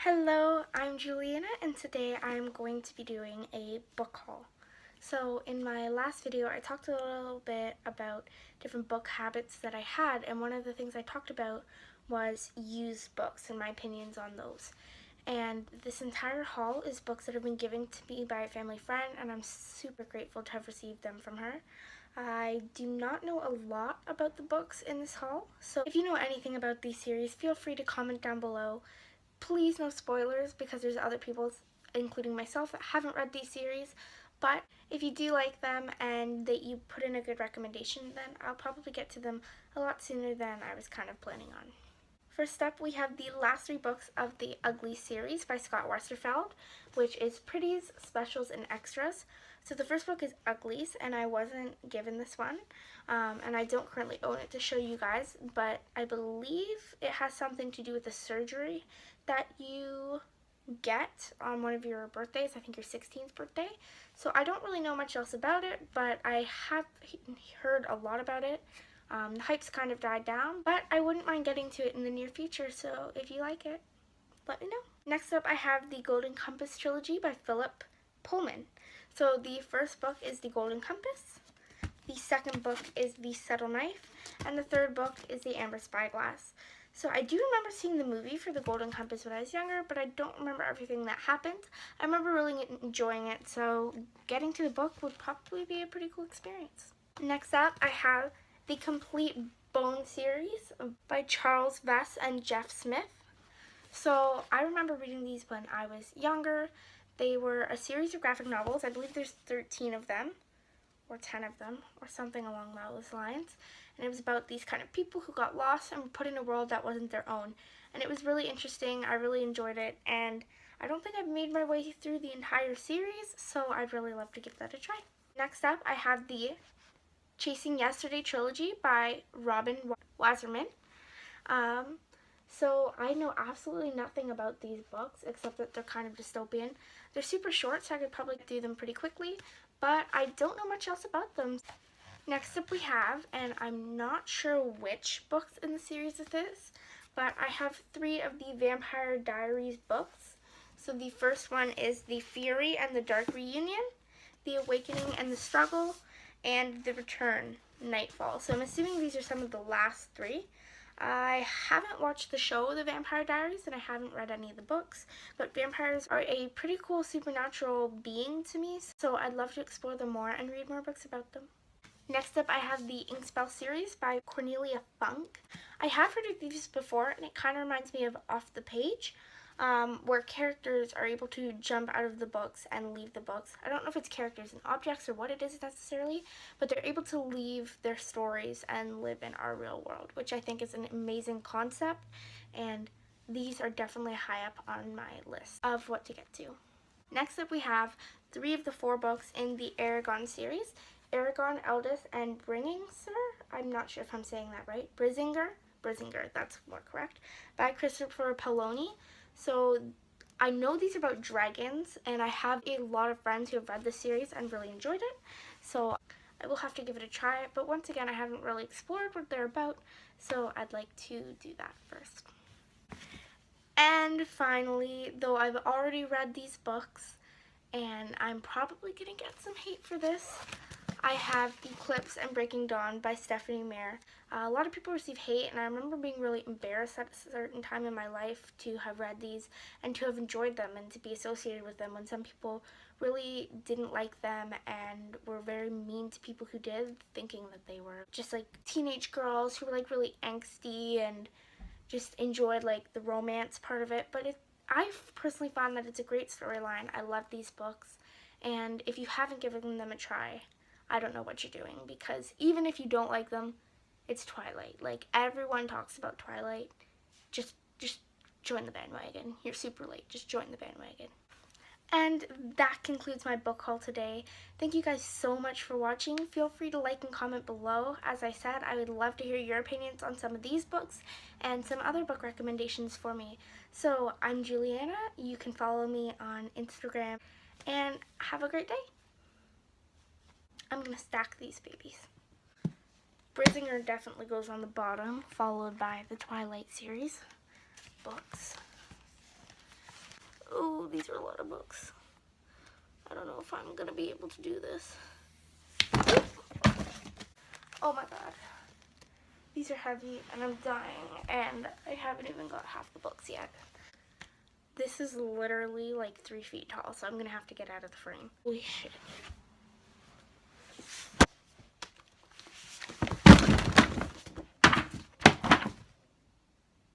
Hello, I'm Juliana, and today I'm going to be doing a book haul. So in my last video I talked a little bit about different book habits that I had, and one of the things I talked about was used books and my opinions on those. And this entire haul is books that have been given to me by a family friend, and I'm super grateful to have received them from her. I do not know a lot about the books in this haul, so if you know anything about these series, feel free to comment down below. Please no spoilers, because there's other people, including myself, that haven't read these series, but if you do like them and that you put in a good recommendation, then I'll probably get to them a lot sooner than I was kind of planning on. First up, we have the last 3 books of the Uglies series by Scott Westerfeld, which is Pretties, Specials, and Extras. So the first book is Uglies, and I wasn't given this one, and I don't currently own it to show you guys, but I believe it has something to do with the surgery that you get on one of your birthdays, I think your 16th birthday. So I don't really know much else about it, but I have heard a lot about it. The hype's kind of died down, but I wouldn't mind getting to it in the near future, so if you like it, let me know. Next up, I have the Golden Compass Trilogy by Philip Pullman. So the first book is The Golden Compass, the second book is The Subtle Knife, and the third book is The Amber Spyglass. So I do remember seeing the movie for The Golden Compass when I was younger, but I don't remember everything that happened. I remember really enjoying it, so getting to the book would probably be a pretty cool experience. Next up, I have the Complete Boleyn Series by Charles Vess and Jeff Smith. So I remember reading these when I was younger. They were a series of graphic novels. I believe there's 13 of them, or 10 of them, or something along those lines. And it was about these kind of people who got lost and were put in a world that wasn't their own. And it was really interesting. I really enjoyed it, and I don't think I've made my way through the entire series, so I'd really love to give that a try. Next up, I have the Chasing Yesterday Trilogy by Robin Wasserman. So I know absolutely nothing about these books except that they're kind of dystopian. They're super short, so I could probably do them pretty quickly, but I don't know much else about them. Next up we have, and I'm not sure which books in the series it is, but I have 3 of the Vampire Diaries books. So the first one is The Fury and the Dark Reunion, The Awakening and the Struggle, and The Return, Nightfall. So I'm assuming these are some of the last 3. I haven't watched the show The Vampire Diaries, and I haven't read any of the books, but vampires are a pretty cool supernatural being to me, so I'd love to explore them more and read more books about them. Next up, I have the Inkspell series by Cornelia Funk. I have heard of these before, and it kind of reminds me of Off the Page, where characters are able to jump out of the books and leave the books. I don't know if it's characters and objects or what it is necessarily, but they're able to leave their stories and live in our real world, which I think is an amazing concept, and these are definitely high up on my list of what to get to. Next up, we have 3 of the 4 books in the Eragon series, Eragon, Eldest, and Bringinger. I'm not sure if I'm saying that right. Brizinger, that's more correct, by Christopher Paolini. So I know these are about dragons, and I have a lot of friends who have read the series and really enjoyed it, so I will have to give it a try, but once again, I haven't really explored what they're about, so I'd like to do that first. And finally, though I've already read these books, and I'm probably going to get some hate for this, I have Eclipse and Breaking Dawn by Stephanie Meyer. A lot of people receive hate, and I remember being really embarrassed at a certain time in my life to have read these and to have enjoyed them and to be associated with them, when some people really didn't like them and were very mean to people who did, thinking that they were just like teenage girls who were like really angsty and just enjoyed like the romance part of it. But I personally found that it's a great storyline. I love these books, and if you haven't given them a try, I don't know what you're doing, because even if you don't like them, it's Twilight. Like, everyone talks about Twilight. Just join the bandwagon. You're super late. Just join the bandwagon. And that concludes my book haul today. Thank you guys so much for watching. Feel free to like and comment below. As I said, I would love to hear your opinions on some of these books and some other book recommendations for me. So I'm Juliana. You can follow me on Instagram, and have a great day. I'm going to stack these babies. Brizinger definitely goes on the bottom, followed by the Twilight series books. these are a lot of books. I don't know if I'm gonna be able to do this. Oh my god. These are heavy and I'm dying and I haven't even got half the books yet. This is literally like 3 feet tall, so I'm gonna have to get out of the frame. Holy shit.